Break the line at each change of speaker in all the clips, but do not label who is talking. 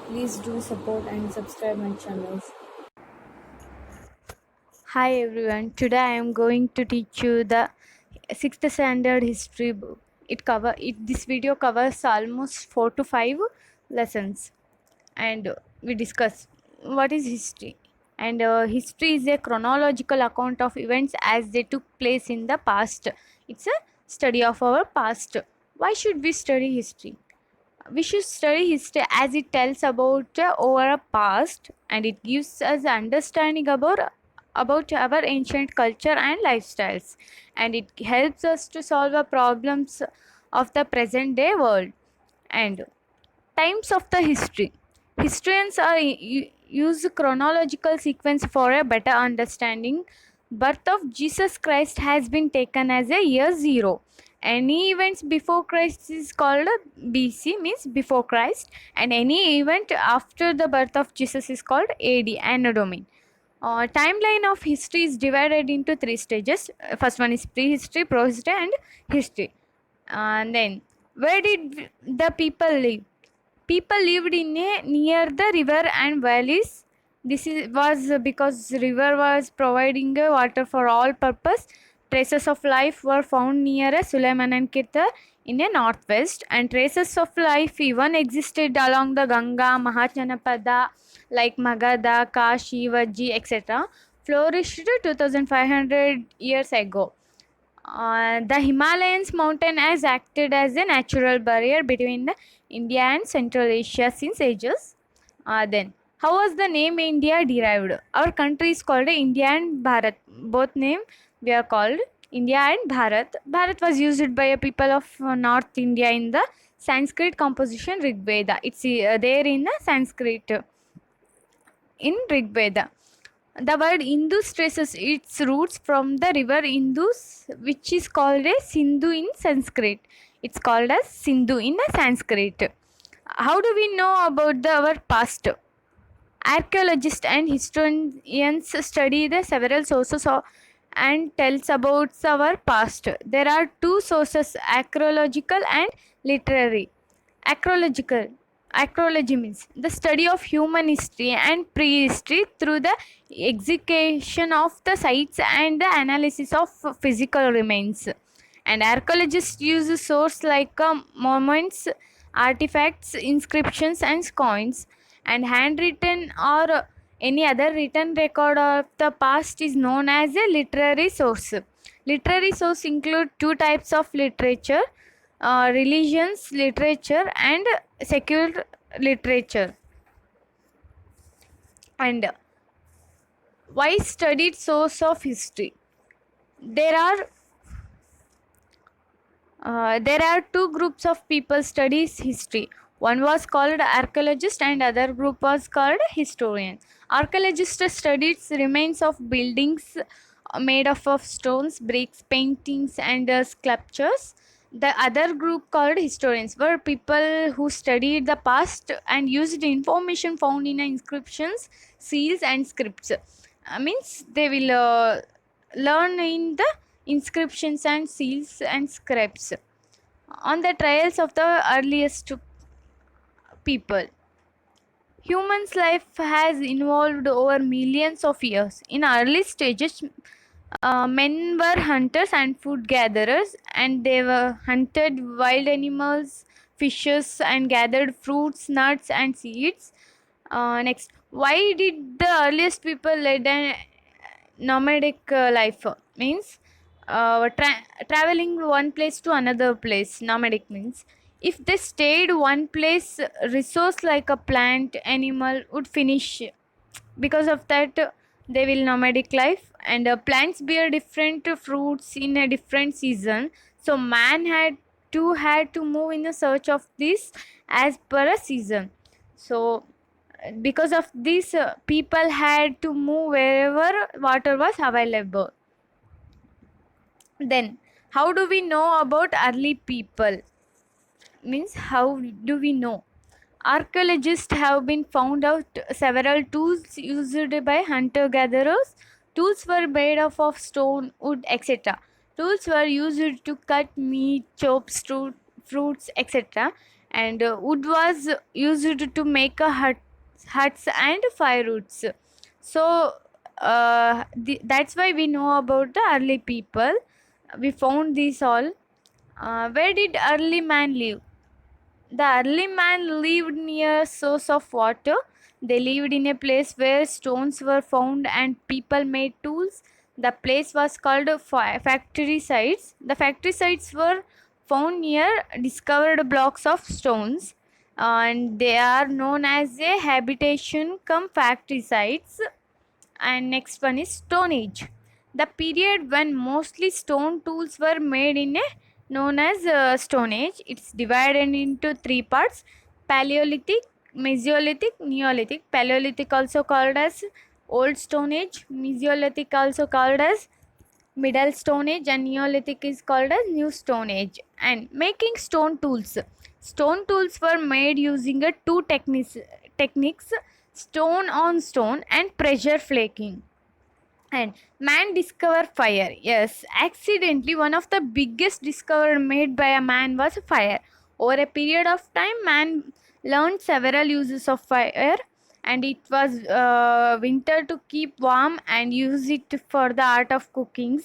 Please do support and subscribe my channels.
Hi everyone. Today I am going to teach you the 6th standard history book. This video covers almost 4 to 5 lessons, and we discuss what is history. And history is a chronological account of events as they took place in the past. It's a study of our past. Why should we study history? We should study history as it tells about our past, and it gives us understanding about our ancient culture and lifestyles, and it helps us to solve the problems of the present day world. And times of the history, historians use chronological sequence for a better understanding. Birth of Jesus Christ has been taken as a year zero. Any events before Christ is called BC, means before Christ, and any event after the birth of Jesus is called AD, Anno Domini. Timeline of history is divided into three stages. First one is prehistory, prohistory, and history. And then, where did the people live? People lived in a near the river and valleys. Was because river was providing water for all purpose. Traces of life were found near Suleiman and Kirta in a northwest, and traces of life even existed along the Ganga, Mahajanapada, like Magadha, Kashi, Vajji, etc. flourished 2500 years ago. The Himalayas mountain has acted as a natural barrier between the India and Central Asia since ages. Then, how was the name India derived? Our country is called India and Bharat. Both name we are called India and Bharat. Bharat was used by a people of North India in the Sanskrit composition Rig Veda. It's there in the Sanskrit in Rig Veda. The word Indus traces its roots from the river Indus, which is called a Sindhu in Sanskrit. It's called as Sindhu in Sanskrit. How do we know about our past? Archaeologists and historians study the several sources and tells about our past. There are two sources, archaeological and literary. Archaeological. Archaeology means the study of human history and prehistory through the execution of the sites and the analysis of physical remains. And archaeologists use a source like monuments, artifacts, inscriptions, and coins, and handwritten or any other written record of the past is known as a literary source. Literary source include two types of literature: religions literature and secular literature. And why studied source of history? There are there are two groups of people studies history. One was called archaeologist and other group was called historian. Archaeologist studies remains of buildings made of stones, bricks, paintings, and sculptures. The other group called historians were people who studied the past and used information found in inscriptions, seals, and scripts. Means they will learn in the inscriptions and seals and scripts on the trials of the earliest people. Humans' life has evolved over millions of years. In early stages, men were hunters and food gatherers, and they were hunted wild animals, fishes, and gathered fruits, nuts, and seeds. Next, why did the earliest people lead a nomadic life? Means traveling one place to another place. Nomadic means if they stayed one place, resource like a plant, animal would finish. Because of that, they will nomadic life, and plants bear different fruits in a different season. So man had to move in the search of this as per a season. So because of this, people had to move wherever water was available. Then, how do we know about early people? Means, how do we know? Archaeologists have been found out several tools used by hunter gatherers. Tools were made of stone, wood, etc. Tools were used to cut meat, chop fruits, etc. and wood was used to make huts and firewoods. So that's why we know about the early people. We found these all. Where did early man live? The early man lived near a source of water. They lived in a place where stones were found and people made tools. The place was called factory sites. The factory sites were found near discovered blocks of stones, and they are known as a habitation come factory sites. And next one is Stone Age, the period when mostly stone tools were made in a known as Stone Age. It's divided into three parts: Paleolithic, Mesolithic, Neolithic. Paleolithic also called as Old Stone Age, Mesolithic also called as Middle Stone Age, and Neolithic is called as New Stone Age. And making stone tools. Stone tools were made using a two techniques: stone on stone and pressure flaking. And man discovered fire. Yes, accidentally one of the biggest discovery made by a man was fire. Over a period of time, man learned several uses of fire, and it was winter to keep warm and use it for the art of cooking.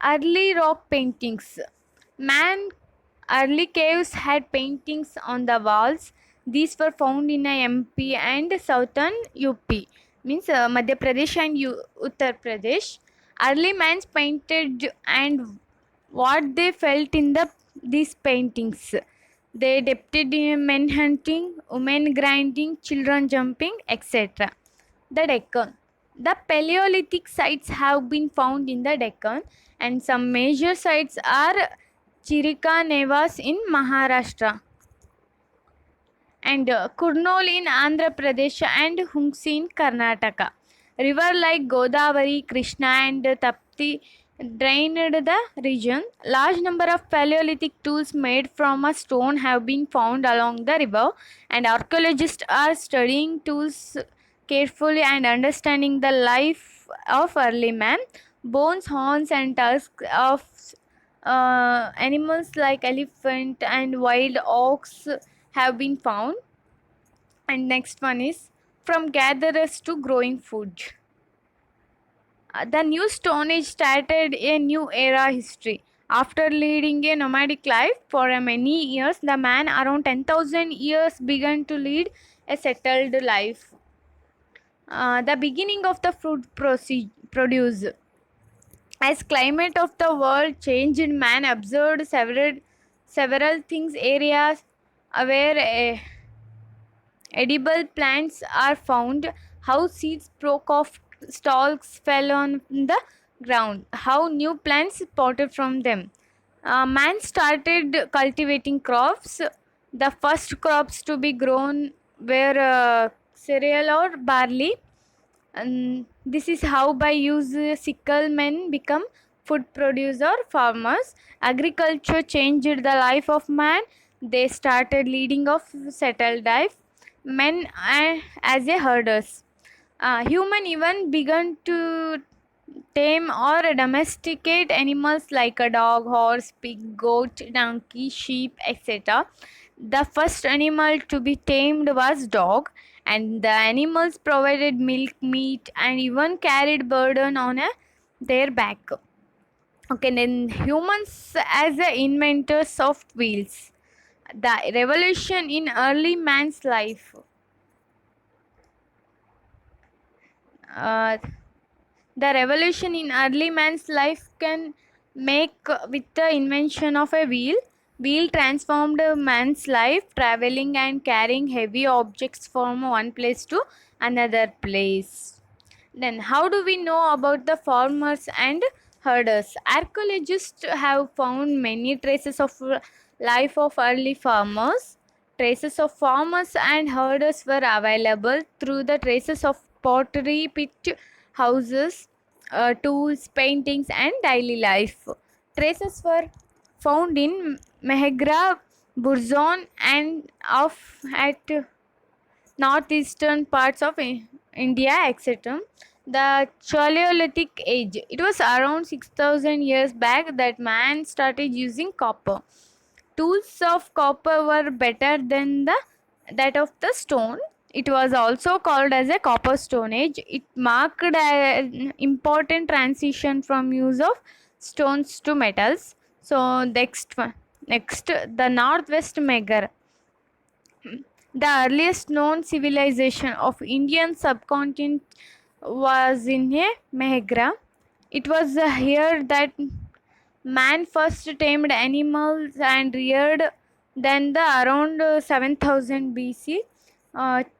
Early rock paintings. Man, early caves had paintings on the walls. These were found in MP and southern UP, means Madhya Pradesh and Uttar Pradesh. Early mans painted and what they felt in these paintings. They depicted in men hunting, women grinding, children jumping, etc. The Deccan. The Paleolithic sites have been found in the Deccan, and some major sites are Chirika Nevas in Maharashtra, and Kurnool in Andhra Pradesh and Hunksi in Karnataka. River like Godavari, Krishna, and Tapti drained the region. Large number of Paleolithic tools made from a stone have been found along the river, and archaeologists are studying tools carefully and understanding the life of early man. Bones, horns, and tusks of animals like elephant and wild ox have been found. And next one is from gatherers to growing food. The new Stone Age started a new era history. After leading a nomadic life for many years, the man around 10,000 years began to lead a settled life. The beginning of the food produce. As climate of the world changed, man observed several things areas where edible plants are found, how seeds broke off stalks fell on the ground, how new plants sprouted from them. Man started cultivating crops. The first crops to be grown were cereal or barley. And this is how by use sickle men become food producer farmers. Agriculture changed the life of man. They started leading of settled life. Men as a herders. Human even began to tame or domesticate animals like a dog, horse, pig, goat, donkey, sheep, etc. The first animal to be tamed was dog, and the animals provided milk, meat, and even carried burden on their back. Okay, then humans as the inventors of wheels. The revolution in early man's life. Uh, the revolution in early man's life can make with the invention of a wheel. Wheel transformed man's life, traveling and carrying heavy objects from one place to another place. Then, how do we know about the farmers and herders? Archaeologists have found many traces of life of early farmers. Traces of farmers and herders were available through the traces of pottery, pit houses, tools, paintings, and daily life. Traces were found in Mehegra, Burzon, and at northeastern parts of India, etc. the Paleolithic age. It was around 6,000 years back that man started using copper. Tools of copper were better than that of the stone. It was also called as a copper stone age. It marked an important transition from use of stones to metals. So next the Northwest Megar. The earliest known civilization of Indian subcontinent was in a Meghra. It was here that man first tamed animals and reared them around 7000 BC.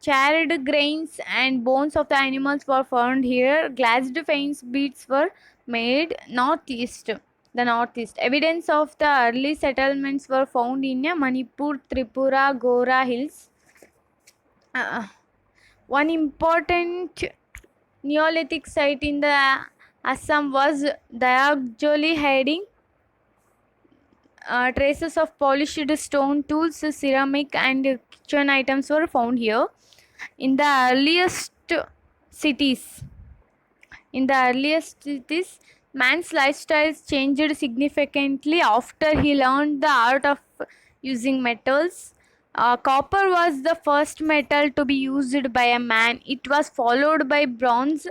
Charred grains and bones of the animals were found here. Glazed fence beads were made northeast. The northeast. Evidence of the early settlements were found in Manipur, Tripura, Gora hills. One important Neolithic site in the Assam was Dayagjoli, hiding traces of polished stone tools, ceramic, and kitchen items were found here. In the earliest cities, man's lifestyles changed significantly after he learned the art of using metals. Copper was the first metal to be used by a man. It was followed by bronze,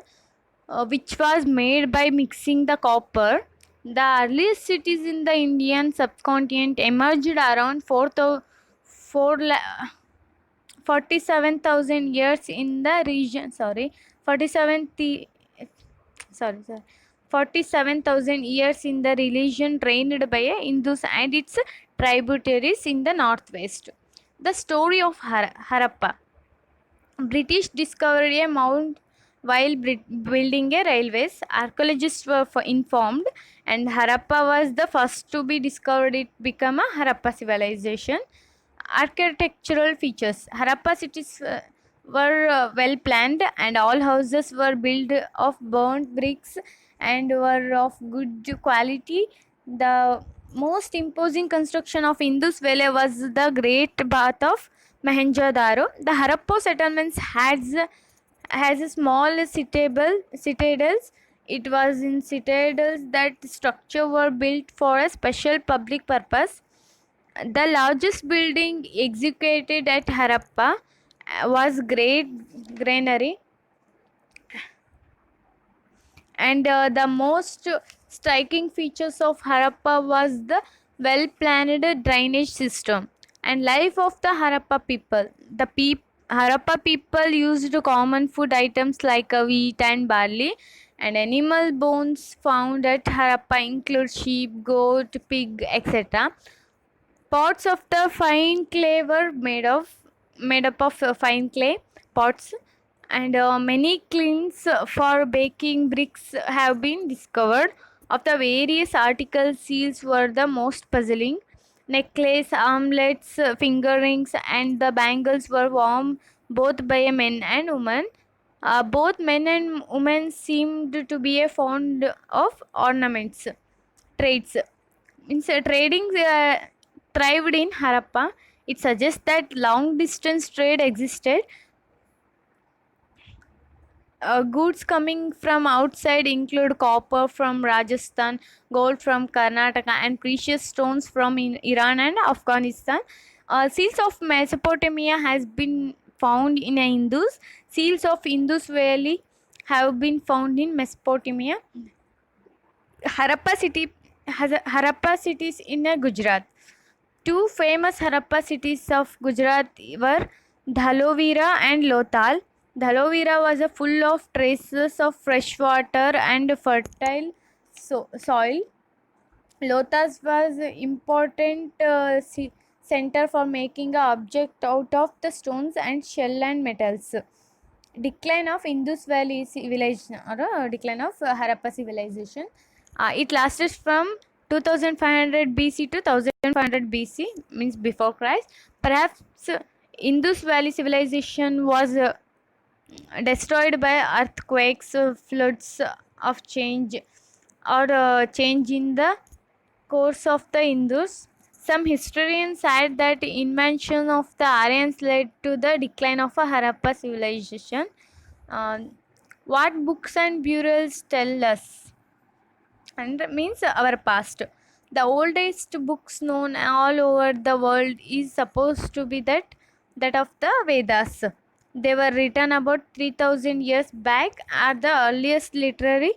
which was made by mixing the copper. The earliest cities in the Indian subcontinent emerged around 47,000 years in the region. 47,000 years in the religion trained by Hindus and its tributaries in the northwest. The story of Harappa. British discovered a mount while building a railways. Archaeologists were informed, and Harappa was the first to be discovered. It became a Harappa civilization. Architectural features. Harappa cities were well planned, and all houses were built of burnt bricks and were of good quality. The most imposing construction of Indus Valley was the Great Bath of Mohenjo-daro. The Harappa settlements has a small citadels. It was in citadels that structure were built for a special public purpose. The largest building executed at Harappa was Great Granary, and the most striking features of Harappa was the well-planned drainage system and life of the Harappa people. Harappa people used common food items like wheat and barley, and animal bones found at Harappa include sheep, goat, pig, etc. Pots of the fine clay were made up of fine clay pots, and many kilns for baking bricks have been discovered. Of the various articles, seals were the most puzzling. Necklace, armlets, finger rings, and the bangles were worn both by men and women. Both men and women seemed to be fond of ornaments. Trades. Trading thrived in Harappa. It suggests that long distance trade existed. Goods coming from outside include copper from Rajasthan, gold from Karnataka, and precious stones from Iran and Afghanistan. Seals of Mesopotamia has been found in Indus. Seals of Indus Valley have been found in Mesopotamia. Harappa cities in Gujarat. Two famous Harappa cities of Gujarat were Dhalovira and Lothal. Dhalovira was full of traces of fresh water and fertile soil. Lothal was an important center for making an object out of the stones and shell and metals. Decline of Indus Valley civilization, or decline of Harappa civilization. It lasted from 2500 BC to 1500 BC, means before Christ. Perhaps Indus Valley civilization was destroyed by earthquakes, floods of change, or change in the course of the Indus. Some historians said that invention of the Aryans led to the decline of a Harappa civilization. Uh, What books and burials tell us? And means our past. The oldest books known all over the world is supposed to be that of the Vedas. They were written about 3000 years back, are the earliest literary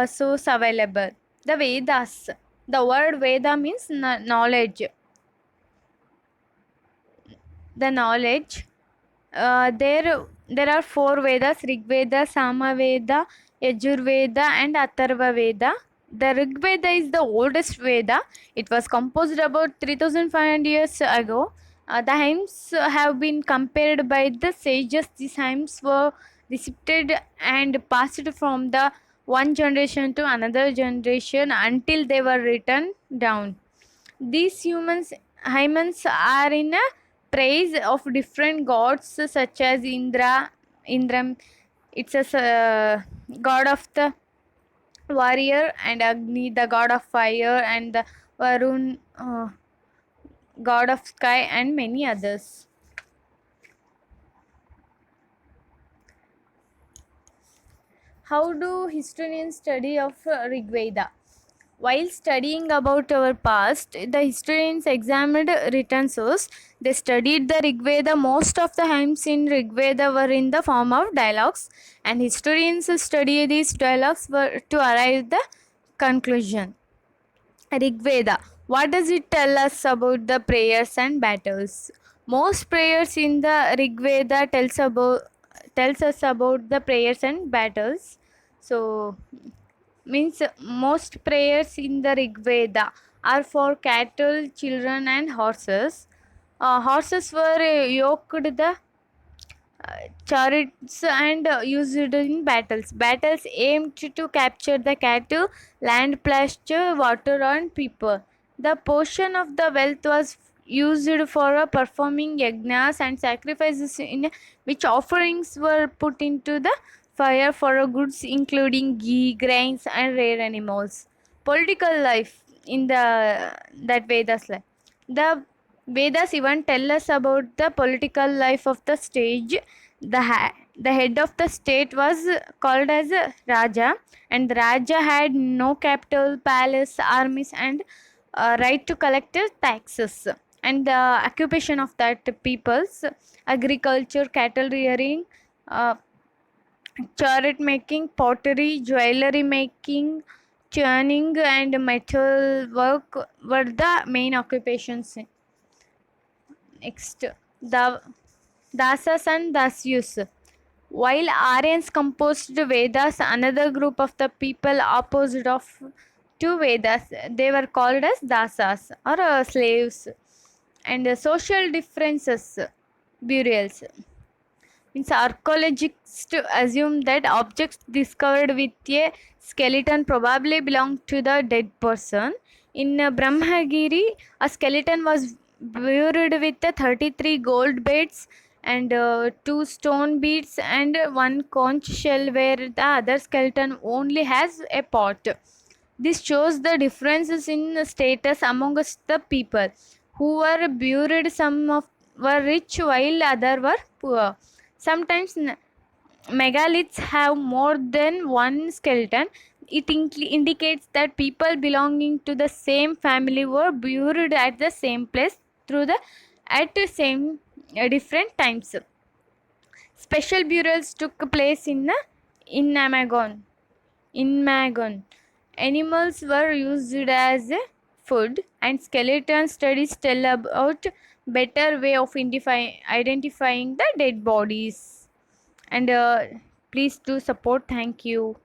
source available. The Vedas. The word Veda means knowledge. The knowledge. There are four Vedas: Rig Veda, Sama Veda, Yajur Veda, and Atharva Veda. The Rig Veda is the oldest Veda. It was composed about 3500 years ago. The hymns have been compared by the sages. These hymns were recited and passed from the one generation to another generation until they were written down. These hymns are in a praise of different gods such as Indram, it's a god of the warrior, and Agni, the god of fire, and the Varun, god of sky, and many others. How do historians study of Rig Veda? While studying about our past, the historians examined written source. They studied the Rig Veda. Most of the hymns in Rig Veda were in the form of dialogues, and historians study these dialogues to arrive at the conclusion. Rig Veda. What does it tell us about the prayers and battles? Most prayers in the Rig Veda tells us about the prayers and battles. So means most prayers in the Rig Veda are for cattle, children, and horses. Horses were yoked the chariots and used in battles. Battles aimed to capture the cattle, land, pasture, water, and people. The portion of the wealth was used for performing yagnas and sacrifices, in which offerings were put into the fire for goods including ghee, grains, and rare animals. Political life in that Vedas life. The Vedas even tell us about the political life of the stage. The head of the state was called as a Raja, and the Raja had no capital, palace, armies, and right to collect taxes. And the occupation of that people's agriculture, cattle rearing, uh, chariot making, pottery, jewelry making, churning, and metal work were the main occupations. Next, the Dasas and Dasyus. While Aryans composed Vedas, another group of the people opposite of to Vedas, they were called as Dasas or slaves. And social differences, burials. Means archaeologists assume that objects discovered with a skeleton probably belonged to the dead person. In Brahmagiri, a skeleton was buried with 33 gold beads and 2 stone beads and 1 conch shell, where the other skeleton only has a pot. This shows the differences in status amongst the people who were buried. Some of were rich while others were poor. Sometimes megaliths have more than one skeleton. It indicates that people belonging to the same family were buried at the same place through the at the same different times. Special burials took place in Amagon. In Magon, animals were used as food, and skeleton studies tell about better way of identifying the dead bodies. And please do support. Thank you.